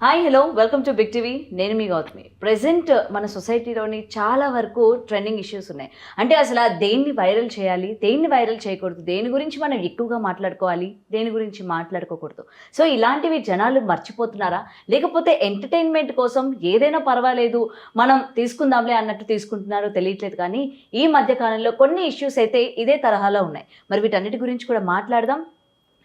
Hi hello welcome to big TV. నేను మీ Gautami. Present మన సొసైటీలోని చాలా వరకు ట్రెండింగ్ ఇష్యూస్ ఉన్నాయి. అంటే అసలు దేన్ని వైరల్ చేయాలి, దేన్ని వైరల్ చేయకూడదు, దేని గురించి మనం ఎక్కువగా మాట్లాడుకోవాలి, దేని గురించి మాట్లాడుకోకూడదు. సో ఇలాంటివి జనాలు మర్చిపోతున్నారా, లేకపోతే ఎంటర్టైన్మెంట్ కోసం ఏదైనా పర్వాలేదు మనం తీసుకుందాంలే అన్నట్టు తీసుకుంటున్నారో తెలియట్లేదు. కానీ ఈ మధ్య కాలంలో కొన్ని ఇష్యూస్ అయితే ఇదే తరహాలో ఉన్నాయి. మరి వీటన్నిటి గురించి కూడా మాట్లాడదాం.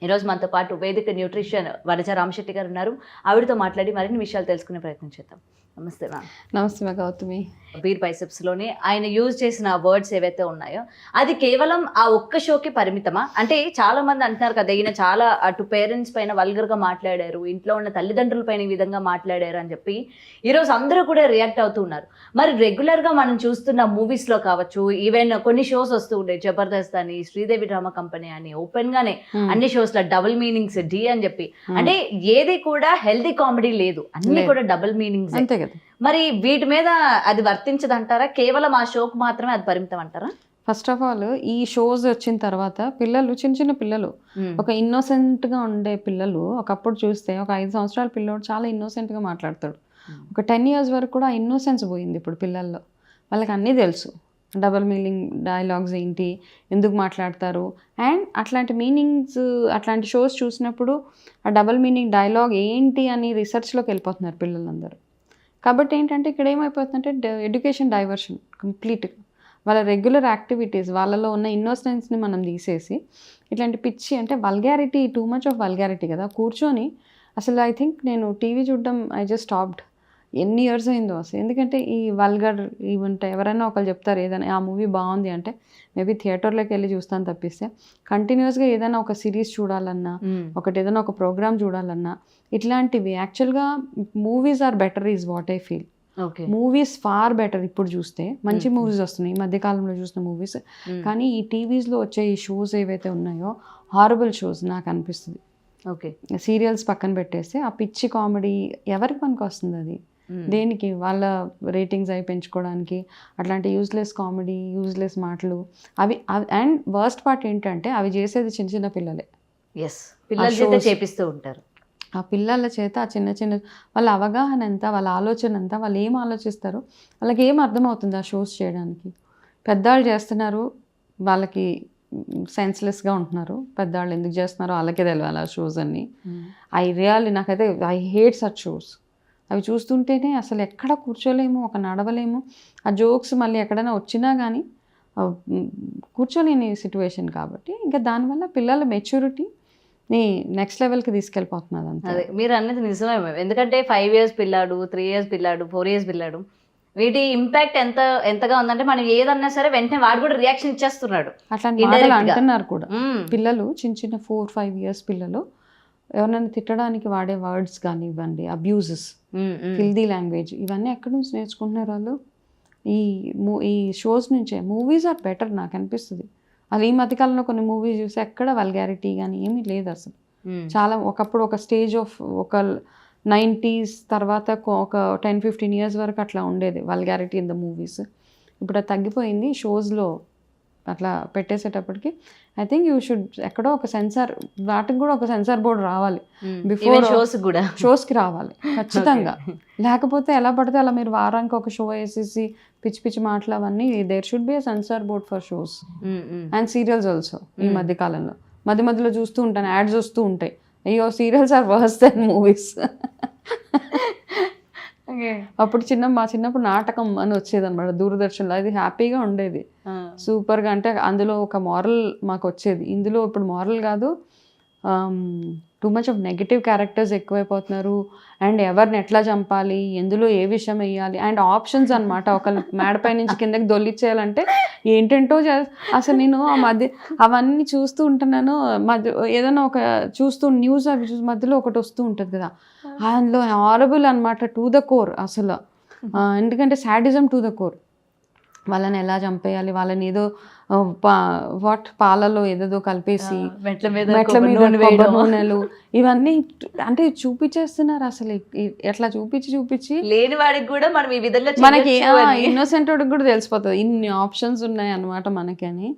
ఈరోజు మనతో పాటు వేదిక న్యూట్రిషన్ వనజ రామశెట్టి గారు ఉన్నారు. ఆవిడతో మాట్లాడి మరిన్ని విషయాలు తెలుసుకునే ప్రయత్నం చేద్దాం. నమస్తే మ్యామ్. నమస్తే గౌతమి. బీర్ బైసెప్స్లోని ఆయన యూజ్ చేసిన వర్డ్స్ ఏవైతే ఉన్నాయో అది కేవలం ఆ ఒక్క షోకి పరిమితమా? అంటే చాలా మంది అంటున్నారు కదా, ఈయన చాలా అటు పేరెంట్స్ పైన వల్గర్గా మాట్లాడారు, ఇంట్లో ఉన్న తల్లిదండ్రుల పైన ఈ విధంగా మాట్లాడారు అని చెప్పి ఈరోజు అందరూ కూడా రియాక్ట్ అవుతూ ఉన్నారు. మరి రెగ్యులర్గా మనం చూస్తున్న మూవీస్లో కావచ్చు, ఈవెన్ కొన్ని షోస్ వస్తూ ఉంటాయి, జబర్దస్త్ అని, శ్రీదేవి డ్రామా కంపెనీ అని, ఓపెన్గానే అన్ని షోస్లో డబుల్ మీనింగ్స్ డి అని చెప్పి, అంటే ఏది కూడా హెల్దీ కామెడీ లేదు, అన్ని కూడా డబుల్ మీనింగ్స్. అంతే కదా. మరి వీటి మీద అది వర్తించదంటారా? కేవలం ఆ షోకి మాత్రమే అది పరిమితం అంటారా? ఫస్ట్ ఆఫ్ ఆల్ ఈ షోస్ వచ్చిన తర్వాత పిల్లలు, చిన్న చిన్న పిల్లలు, ఒక ఇన్నోసెంట్గా ఉండే పిల్లలు, ఒకప్పుడు చూస్తే ఒక 5 సంవత్సరాల పిల్లోడు చాలా ఇన్నోసెంట్గా మాట్లాడతాడు. ఒక 10 years వరకు కూడా ఆ ఇన్నోసెన్స్ పోయింది ఇప్పుడు పిల్లల్లో. వాళ్ళకి అన్నీ తెలుసు, డబల్ మీనింగ్ డైలాగ్స్ ఏంటి, ఎందుకు మాట్లాడతారు, అండ్ అట్లాంటి మీనింగ్స్, అట్లాంటి షోస్ చూసినప్పుడు ఆ డబల్ మీనింగ్ డైలాగ్ ఏంటి అని రీసెర్చ్లోకి వెళ్ళిపోతున్నారు పిల్లలందరూ. కాబట్టి ఏంటంటే ఇక్కడ ఏమైపోతుందంటే ఎడ్యుకేషన్ డైవర్షన్ కంప్లీట్గా. వాళ్ళ రెగ్యులర్ యాక్టివిటీస్, వాళ్ళలో ఉన్న ఇన్నోసెన్స్ని మనం తీసేసి ఇట్లాంటి పిచ్చి, అంటే vulgarity, two much of vulgarity కదా. కూర్చొని అసలు ఐ థింక్ నేను టీవీ చూడడం ఐ జస్ట్ స్టాప్డ్. ఎన్ని ఇయర్స్ అయిందో అసలు. ఎందుకంటే ఈ వల్గర్ ఇవంటే ఎవరైనా ఒకళ్ళు చెప్తారు ఏదైనా ఆ మూవీ బాగుంది అంటే మేబీ థియేటర్లోకి వెళ్ళి చూస్తాను తప్పిస్తే కంటిన్యూస్గా ఏదైనా ఒక సిరీస్ చూడాలన్నా, ఒకటి ఏదైనా ఒక ప్రోగ్రామ్ చూడాలన్నా ఇట్లాంటివి యాక్చువల్గా movies are better is what I feel. Movies far better. ఇప్పుడు చూస్తే మంచి మూవీస్ వస్తున్నాయి ఈ మధ్యకాలంలో చూసిన మూవీస్. కానీ ఈ టీవీస్లో వచ్చే ఈ షోస్ ఏవైతే ఉన్నాయో హారబుల్ షోస్ నాకు అనిపిస్తుంది. ఓకే, సీరియల్స్ పక్కన పెట్టేస్తే ఆ పిచ్చి కామెడీ ఎవరికి పనికి వస్తుంది? అది దేనికి? వాళ్ళ రేటింగ్స్ అవి పెంచుకోవడానికి అట్లాంటి యూజ్లెస్ కామెడీ, యూజ్లెస్ మాటలు అవి. అండ్ వర్స్ట్ పార్ట్ ఏంటంటే అవి చేసేది చిన్న చిన్న పిల్లలే. ఎస్, పిల్లల చేత చేపిస్తూ ఉంటారు. ఆ పిల్లల చేత ఆ చిన్న చిన్న వాళ్ళ అవగాహన ఎంత, వాళ్ళ ఆలోచన ఎంత, వాళ్ళు ఏం ఆలోచిస్తారు, వాళ్ళకి ఏం అర్థమవుతుంది ఆ షోస్ చేయడానికి. పెద్దవాళ్ళు చేస్తున్నారు, వాళ్ళకి సెన్స్లెస్గా ఉంటున్నారు. పెద్దవాళ్ళు ఎందుకు చేస్తున్నారో వాళ్ళకే తెలియాలి ఆ షోస్ అన్నీ. నాకైతే ఐ హేట్ సచ్ షోస్. అవి చూస్తుంటేనే అసలు ఎక్కడ కూర్చోలేము, ఒక నడవలేము. ఆ జోక్స్ మళ్ళీ ఎక్కడైనా వచ్చినా కానీ కూర్చోలేని సిచ్యువేషన్. కాబట్టి ఇంకా దానివల్ల పిల్లల మెచ్యూరిటీని నెక్స్ట్ లెవెల్కి తీసుకెళ్ళిపోతున్నది. అంతే. అదే మీరు అన్నది నిజమే. ఎందుకంటే 5 years పిల్లాడు, 3 years పిల్లాడు, 4 years పిల్లాడు, వీటి ఇంపాక్ట్ ఎంతగా ఉందంటే మనం ఏదన్నా సరే వెంటనే వాడు కూడా రియాక్షన్ ఇచ్చేస్తున్నాడు. అట్లాంటి మాటలు అంటున్నారు కూడా పిల్లలు. చిన్న చిన్న 4-5 years పిల్లలు ఎవరైనా తిట్టడానికి వాడే వర్డ్స్ కానివ్వండి, అబ్యూజెస్, ఫిల్దీ లాంగ్వేజ్, ఇవన్నీ ఎక్కడి నుంచి నేర్చుకుంటున్నారు వాళ్ళు? ఈ షోస్ నుంచే. మూవీస్ ఆర్ బెటర్ నాకు అనిపిస్తుంది. అది ఈ మధ్యకాలంలో కొన్ని మూవీస్ చూసి ఎక్కడ వల్గారిటీ కానీ ఏమీ లేదు అసలు. చాలా ఒకప్పుడు ఒక స్టేజ్ ఆఫ్ ఒక 90s తర్వాత ఒక 10-15 years వరకు అట్లా ఉండేది వల్గారిటీ ఇన్ ద మూవీస్. ఇప్పుడు అది తగ్గిపోయింది. షోస్లో అట్లా పెట్టేసేటప్పటికి ఐ థింక్ యూ షుడ్ ఎక్కడో ఒక సెన్సార్, వాటికి కూడా ఒక సెన్సార్ బోర్డు రావాలి బిఫోర్ షోస్కి రావాలి ఖచ్చితంగా. లేకపోతే ఎలా పడితే అలా మీరు వారానికి ఒక షో వేసేసి పిచ్చి పిచ్చి మాటలు అవన్నీ. There should be a censor board for shows and serials also. ఈ మధ్య కాలంలో మధ్యలో చూస్తూ ఉంటాను, యాడ్స్ వస్తూ ఉంటాయి. అయ్యో, serials are worse than movies. అప్పుడు మా చిన్నప్పుడు నాటకం అని వచ్చేది అనమాట దూరదర్శన్లో. అది హ్యాపీగా ఉండేది, సూపర్గా. అంటే అందులో ఒక మారల్ మాకు వచ్చేది. ఇందులో ఇప్పుడు మారల్ కాదు, too much of negative characters ఎక్కువైపోతున్నారు. అండ్ ఎవరిని ఎట్లా చంపాలి, ఎందులో ఏ విషయం వేయాలి, అండ్ ఆప్షన్స్ అనమాట. ఒక మేడపై నుంచి కిందకి దొల్లిచ్చేయాలంటే ఏంటంటో అసలు నేను ఆ మధ్య అవన్నీ చూస్తూ ఉంటున్నాను. ఏదైనా ఒక చూస్తూ న్యూస్ అవి చూసి మధ్యలో ఒకటి వస్తూ ఉంటుంది కదా, అందులో హారబుల్ అనమాట టు ద కోర్ అసలు. ఎందుకంటే సాడిజం టు ద కోర్. వాళ్ళని ఎలా చంపేయాలి, వాళ్ళని ఏదో పాలలో ఏదేదో కలిపేసి మెట్ల మీద నూనెలు ఇవన్నీ అంటే చూపించేస్తున్నారు. అసలు ఎట్లా చూపించి లేని వాడికి కూడా మనం ఈ విధంగా మనకి ఇన్నోసెంట్ వాడికి కూడా తెలిసిపోతుంది ఇన్ని ఆప్షన్స్ ఉన్నాయి అన్నమాట మనకి అని.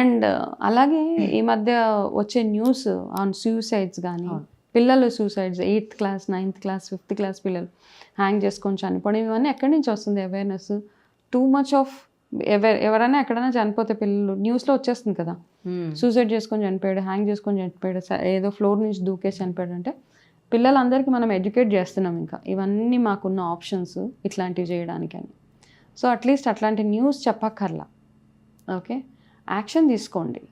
అండ్ అలాగే ఈ మధ్య వచ్చే న్యూస్ ఆన్ సూసైడ్స్ కానీ పిల్లలు suicides 8th class 9th class 5th class పిల్లలు హ్యాంగ్ చేసుకొని చనిపోవడం ఇవన్నీ ఎక్కడి నుంచి వస్తుంది అవేర్నెస్? టూ మచ్ ఆఫ్ ఎవరైనా ఎక్కడైనా చనిపోతే పిల్లలు న్యూస్లో వచ్చేస్తుంది కదా, సూసైడ్ చేసుకొని చనిపోయాడు, హ్యాంగ్ చేసుకొని చనిపోయాడు, ఏదో ఫ్లోర్ నుంచి దూకేసి చనిపోయాడు అంటే పిల్లలందరికీ మనం ఎడ్యుకేట్ చేస్తున్నాం ఇంకా ఇవన్నీ మాకున్న ఆప్షన్స్ ఇట్లాంటివి చేయడానికని. సో అట్లీస్ట్ అట్లాంటి న్యూస్ చెప్పక్కర్లా, ఓకే, యాక్షన్ తీసుకోండి.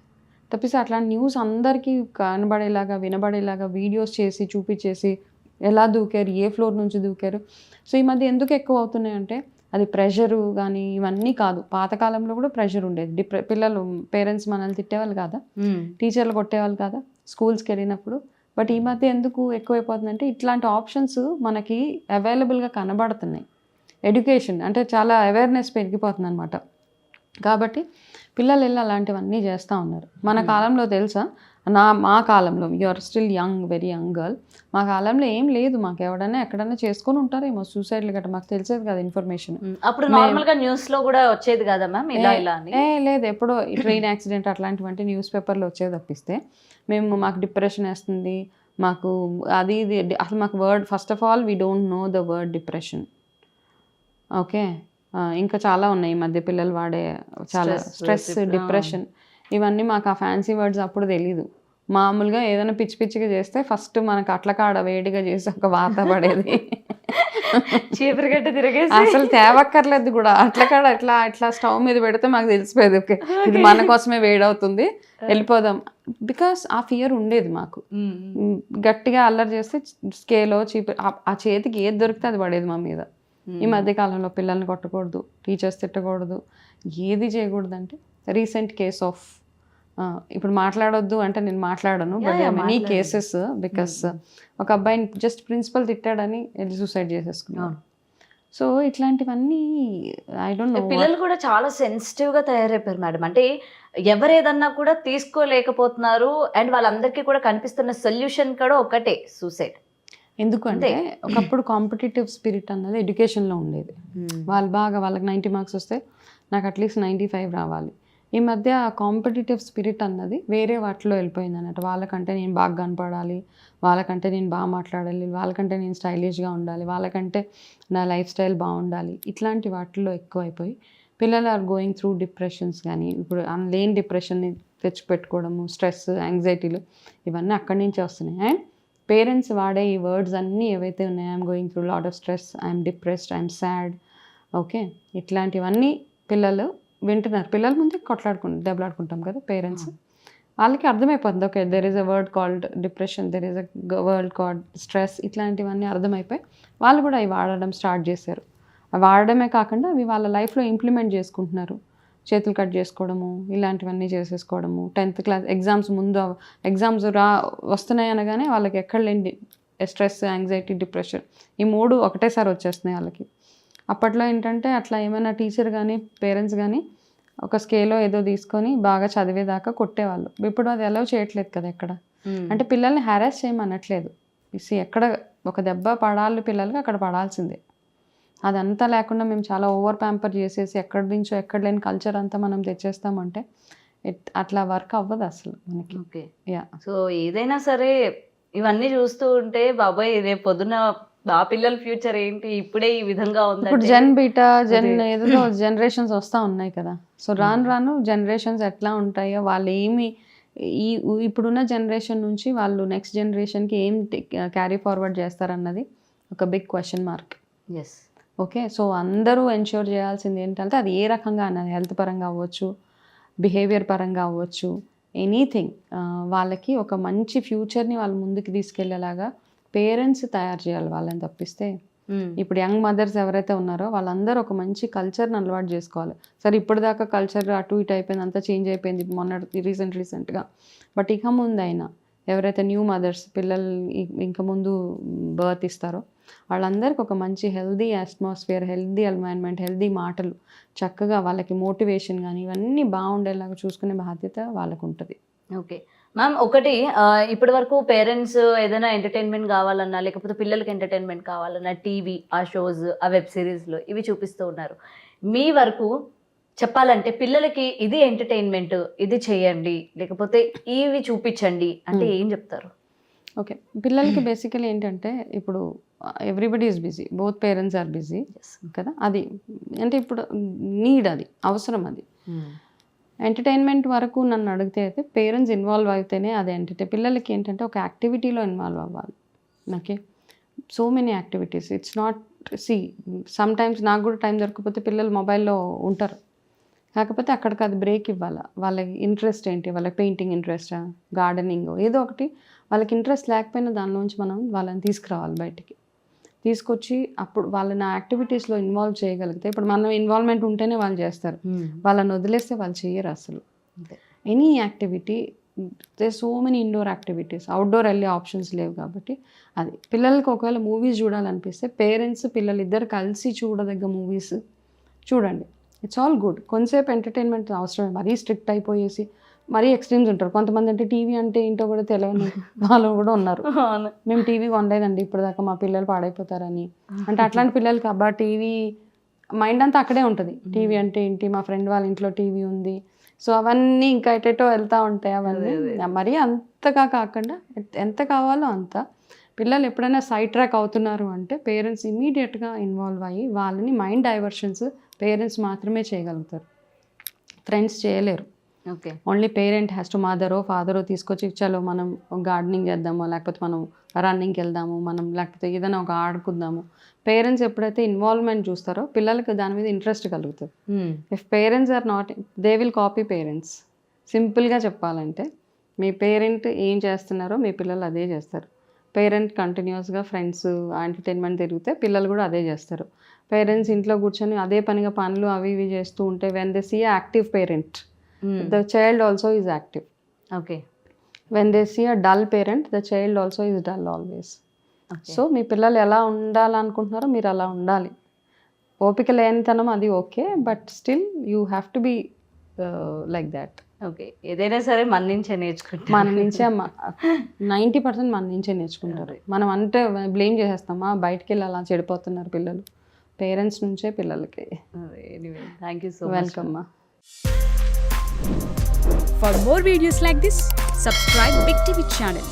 తప్పిస్తే అట్లాంటి న్యూస్ అందరికీ కనబడేలాగా వినబడేలాగా వీడియోస్ చేసి చూపించేసి ఎలా దూకారు, ఏ ఫ్లోర్ నుంచి దూకారు. సో ఈ మధ్య ఎందుకు ఎక్కువ అవుతున్నాయంటే అది ప్రెషరు కానీ ఇవన్నీ కాదు, పాతకాలంలో కూడా ప్రెషర్ ఉండేది. పిల్లలు పేరెంట్స్ మనల్ని తిట్టేవాళ్ళు కాదా, టీచర్లు కొట్టేవాళ్ళు కాదా స్కూల్స్కి వెళ్ళినప్పుడు. బట్ ఈ మధ్య ఎందుకు ఎక్కువైపోతుందంటే ఇట్లాంటి ఆప్షన్స్ మనకి అవైలబుల్గా కనబడుతున్నాయి. ఎడ్యుకేషన్ అంటే చాలా అవేర్నెస్ పెరిగిపోతుంది అనమాట. కాబట్టి పిల్లలు వెళ్ళి అలాంటివన్నీ చేస్తూ ఉన్నారు. మన కాలంలో తెలుసా, మా కాలంలో, you are still young, very young girl, మా కాలంలో ఏం లేదు. మాకు ఎవడైనా ఎక్కడైనా చేసుకొని ఉంటారేమో సూసైడ్లు గట్రా, మాకు తెలిసేది కదా ఇన్ఫర్మేషన్. అప్పుడు నార్మల్గా న్యూస్లో కూడా వచ్చేది కదా మ్యామ్ ఇలా ఇలా అని? లేదు, ఎప్పుడో ట్రైన్ యాక్సిడెంట్ అట్లాంటివంటే న్యూస్ పేపర్లో వచ్చేది. తప్పిస్తే మాకు డిప్రెషన్ వేస్తుంది, మాకు అది ఇది అసలు మాకు first of all we don't know the word depression. Okay, ఇంకా చాలా ఉన్నాయి ఈ మధ్య పిల్లలు వాడే చాలా స్ట్రెస్, డిప్రెషన్, ఇవన్నీ మాకు ఆ ఫ్యాన్సీ వర్డ్స్ అప్పుడు తెలీదు. మామూలుగా ఏదైనా పిచ్చి పిచ్చిగా చేస్తే ఫస్ట్ మనకు అట్లకాడ వేడిగా చేసి ఒక వాత పడేది, చీపురు గట్ట తిరిగేసి అసలు తేవక్కర్లేదు కూడా. అట్లకాడ ఇట్లా స్టవ్ మీద పెడితే మాకు తెలిసిపోయేది, ఓకే ఇది మన కోసమే వేడవుతుంది, వెళ్ళిపోదాం. బికాస్ ఆ ఫియర్ ఉండేది మాకు. గట్టిగా అల్లరి చేస్తే స్కేలో చీపురు ఆ చేతికి ఏది దొరికితే అది పడేది మా మీద. ఈ మధ్య కాలంలో పిల్లల్ని కొట్టకూడదు, టీచర్స్ తిట్టకూడదు, ఏది చేయకూడదు. అంటే రీసెంట్ కేస్ ఆఫ్, ఇప్పుడు మాట్లాడొద్దు అంటే నేను మాట్లాడను, బట్ మెనీ కేసెస్ బికాస్ ఒక అబ్బాయిని జస్ట్ ప్రిన్సిపల్ తిట్టాడని వెళ్ళి సూసైడ్ చేసేసుకున్నాను. సో ఇట్లాంటివన్నీ ఐ డోంట్ నో. పిల్లలు కూడా చాలా సెన్సిటివ్గా తయారైపోయారు మేడం. అంటే ఎవరు ఏదన్నా కూడా తీసుకోలేకపోతున్నారు. అండ్ వాళ్ళందరికీ కూడా కనిపిస్తున్న సొల్యూషన్ కూడా ఒకటే, సూసైడ్. ఎందుకంటే ఒకప్పుడు కాంపిటేటివ్ స్పిరిట్ అన్నది ఎడ్యుకేషన్లో ఉండేది. వాళ్ళకి 90 మార్క్స్ వస్తే నాకు అట్లీస్ట్ 95 రావాలి. ఈ మధ్య ఆ కాంపిటేటివ్ స్పిరిట్ అన్నది వేరే వాటిలో వెళ్ళిపోయింది అన్నట్టు. వాళ్ళకంటే నేను బాగా కనపడాలి, వాళ్ళకంటే నేను బాగా మాట్లాడాలి, వాళ్ళకంటే నేను స్టైలిష్గా ఉండాలి, వాళ్ళకంటే నా లైఫ్ స్టైల్ బాగుండాలి, ఇట్లాంటి వాటిల్లో ఎక్కువైపోయి పిల్లలు ఆర్ గోయింగ్ త్రూ డిప్రెషన్స్. కానీ ఇప్పుడు లేని డిప్రెషన్ని తెచ్చిపెట్టుకోవడము, స్ట్రెస్, యాంగ్జైటీలు, ఇవన్నీ అక్కడి నుంచే వస్తున్నాయి. అండ్ పేరెంట్స్ వాడే ఈ వర్డ్స్ అన్నీ ఏవైతే ఉన్నాయో, I'm going through lot of stress, I'm depressed, I'm sad, okay, ఇట్లాంటివన్నీ పిల్లలు వింటున్నారు. పిల్లల ముందే దెబ్బలాడుకుంటాం కదా పేరెంట్స్, వాళ్ళకి అర్థమైపోతుంది, okay there is a word called depression, there is a word called stress, ఇట్లాంటివన్నీ అర్థమైపోయి వాళ్ళు కూడా అవి వాడడం స్టార్ట్ చేశారు. అవి వాడడమే కాకుండా అవి వాళ్ళ లైఫ్లో ఇంప్లిమెంట్ చేసుకుంటున్నారు. చేతులు కట్ చేసుకోవడము, ఇలాంటివన్నీ చేసేసుకోవడము, 10th క్లాస్ ఎగ్జామ్స్ ముందు ఎగ్జామ్స్ వస్తున్నాయి అనగానే వాళ్ళకి ఎక్కడ లేని స్ట్రెస్, యాంగ్జైటీ, డిప్రెషన్, ఈ 3 ఒకటేసారి వచ్చేస్తున్నాయి వాళ్ళకి. అప్పట్లో ఏంటంటే అట్లా ఏమైనా టీచర్ కానీ పేరెంట్స్ కానీ ఒక స్కేలో ఏదో తీసుకొని బాగా చదివేదాకా కొట్టేవాళ్ళు. ఇప్పుడు అది అలౌ చేయట్లేదు కదా ఎక్కడ. అంటే పిల్లల్ని హ్యారాస్ చేయమనట్లేదు, ఎక్కడ ఒక దెబ్బ పడాలి పిల్లలకి అక్కడ పడాల్సిందే. అదంతా లేకుండా మేము చాలా ఓవర్ ప్యాంపర్ చేసేసి ఎక్కడి నుంచో ఎక్కడ లేని కల్చర్ అంతా మనం తెచ్చేస్తామంటే అట్లా వర్క్ అవ్వదు అసలు మనకి. Okay, yeah. సో ఏదైనా సరే ఇవన్నీ చూస్తూ ఉంటే బాబాయ్ రేపు పొద్దున ఆ పిల్లల ఫ్యూచర్ ఏంటి, ఇప్పుడే ఈ విధంగా ఉంది. ఇప్పుడు బీటా ఏదో జనరేషన్స్ వస్తూ ఉన్నాయి కదా. సో రాను జనరేషన్స్ ఎట్లా ఉంటాయో, వాళ్ళు ఏమి ఇప్పుడున్న జనరేషన్ నుంచి వాళ్ళు నెక్స్ట్ జనరేషన్కి ఏం క్యారీ ఫార్వర్డ్ చేస్తారన్నది ఒక big question mark. Yes, okay. So అందరూ ఎన్ష్యూర్ చేయాల్సింది ఏంటంటే అది ఏ రకంగా అన్నది, హెల్త్ పరంగా అవ్వచ్చు, బిహేవియర్ పరంగా అవ్వచ్చు, ఎనీథింగ్, వాళ్ళకి ఒక మంచి ఫ్యూచర్ని వాళ్ళు ముందుకు తీసుకెళ్లేలాగా పేరెంట్స్ తయారు చేయాలి వాళ్ళని. తప్పిస్తే ఇప్పుడు యంగ్ మదర్స్ ఎవరైతే ఉన్నారో వాళ్ళందరూ ఒక మంచి కల్చర్ని అలవాటు చేసుకోవాలి. సరే ఇప్పటిదాకా కల్చర్ అటు ఇటు అయిపోయింది, అంతా చేంజ్ అయిపోయింది మొన్న రీసెంట్గా. బట్ ఇక ముందు అయినా ఎవరైతే న్యూ మదర్స్ పిల్లలు ఇంక ముందు బర్త్ ఇస్తారో వాళ్ళందరికీ ఒక మంచి healthy atmosphere, healthy environment, healthy మాటలు, చక్కగా వాళ్ళకి మోటివేషన్ కానీ ఇవన్నీ బాగుండేలాగా చూసుకునే బాధ్యత వాళ్ళకు ఉంటుంది. ఓకే మ్యామ్, ఒకటి ఇప్పటి వరకు పేరెంట్స్ ఏదైనా ఎంటర్టైన్మెంట్ కావాలన్నా లేకపోతే పిల్లలకి ఎంటర్టైన్మెంట్ కావాలన్నా టీవీ, ఆ షోస్, ఆ వెబ్ సిరీస్లో ఇవి చూపిస్తూ ఉన్నారు. మీ వరకు చెప్పాలంటే పిల్లలకి ఇది ఎంటర్టైన్మెంట్, ఇది చేయండి లేకపోతే ఇవి చూపించండి అంటే ఏం చెప్తారు? ఓకే, పిల్లలకి బేసికలీ ఏంటంటే ఇప్పుడు everybody is busy, both parents are busy కదా. అది అంటే ఇప్పుడు నీడ్, అది అవసరం. అది ఎంటర్టైన్మెంట్ వరకు నన్ను అడిగితే అయితే పేరెంట్స్ ఇన్వాల్వ్ అయితేనే అది పిల్లలకి ఏంటంటే ఒక యాక్టివిటీలో ఇన్వాల్వ్ అవ్వాలి. Okay, so many activities. It's not some times నాకు కూడా టైం దొరకకపోతే పిల్లలు మొబైల్లో ఉంటారు, కాకపోతే అక్కడికి అది బ్రేక్ ఇవ్వాలి. వాళ్ళకి ఇంట్రెస్ట్ ఏంటి, వాళ్ళకి పెయింటింగ్ ఇంట్రెస్టా, గార్డెనింగ్, ఏదో ఒకటి వాళ్ళకి ఇంట్రెస్ట్ లేకపోయినా దానిలోంచి మనం వాళ్ళని తీసుకురావాలి బయటికి. తీసుకొచ్చి అప్పుడు వాళ్ళని ఆ యాక్టివిటీస్లో ఇన్వాల్వ్ చేయగలిగితే, ఇప్పుడు మనం ఇన్వాల్వ్మెంట్ ఉంటేనే వాళ్ళు చేస్తారు, వాళ్ళని వదిలేస్తే వాళ్ళు చేయరు అసలు. Any activity, they so many indoor activities, outdoor వెళ్ళే ఆప్షన్స్ లేవు కాబట్టి అది. పిల్లలకి ఒకవేళ మూవీస్ చూడాలనిపిస్తే పేరెంట్స్ పిల్లలు ఇద్దరు కలిసి చూడదగ్గ మూవీస్ చూడండి. It's all good. కొంతసేపు ఎంటర్టైన్మెంట్ అవసరమే. మరీ స్ట్రిక్ట్ అయిపోయేసి మరీ ఎక్స్ట్రీమ్స్ ఉంటారు కొంతమంది. అంటే టీవీ అంటే ఏంటో కూడా తెలియని వాళ్ళు కూడా ఉన్నారు. మేము టీవీ కొనలేదండి ఇప్పుడు దాకా, మా పిల్లలు పాడైపోతారని. అంటే అట్లాంటి పిల్లలకి అబ్బా టీవీ మైండ్ అంతా అక్కడే ఉంటుంది. టీవీ అంటే ఏంటి, మా ఫ్రెండ్ వాళ్ళ ఇంట్లో టీవీ ఉంది, సో అవన్నీ ఇంకా ఎటెటో వెళ్తూ ఉంటాయి. అవన్నీ మరీ అంతగా కాకుండా ఎంత కావాలో అంత. పిల్లలు ఎప్పుడైనా సైడ్ ట్రాక్ అవుతున్నారు అంటే పేరెంట్స్ ఇమీడియట్గా ఇన్వాల్వ్ అయ్యి వాళ్ళని మైండ్ డైవర్షన్స్ పేరెంట్స్ మాత్రమే చేయగలుగుతారు, ఫ్రెండ్స్ చేయలేరు. Okay, only parent has to, మదరో ఫాదరో తీసుకొచ్చి చలో మనం గార్డెనింగ్ చేద్దాము, లేకపోతే మనం రన్నింగ్కి వెళ్దాము, మనం లేకపోతే ఏదైనా ఒక ఆడుకుందాము. పేరెంట్స్ ఎప్పుడైతే ఇన్వాల్వ్మెంట్ చూస్తారో పిల్లలకి దాని మీద ఇంట్రెస్ట్ కలుగుతుంది. If parents are not, they will copy parents. సింపుల్గా చెప్పాలంటే మీ పేరెంట్ ఏం చేస్తున్నారో మీ పిల్లలు అదే చేస్తారు. పేరెంట్ కంటిన్యూస్గా ఫ్రెండ్స్ ఎంటర్టైన్మెంట్ తిరిగితే పిల్లలు కూడా అదే చేస్తారు. పేరెంట్స్ ఇంట్లో కూర్చొని అదే పనిగా పనులు అవి ఇవి చేస్తూ ఉంటే when they see active parent, the child also is active. Okay. When they see a dull parent, the child also is dull always. Okay. So మీ పిల్లలు ఎలా ఉండాలనుకుంటున్నారో మీరు అలా ఉండాలి. ఓపిక లేనితనం అది okay, but still you have to be like that. Okay, ఏదైనా సరే మన నుంచే నేర్చుకుంటాం. మన నుంచే 90% మన నుంచే నేర్చుకుంటారు. మనం అంటే బ్లేమ్ చేసేస్తామా, బయటికి వెళ్ళి అలా చెడిపోతున్నారు పిల్లలు. పేరెంట్స్ నుంచే పిల్లలకి. Thank you so much. Welcome మా. For more videos like this, subscribe Big TV channel.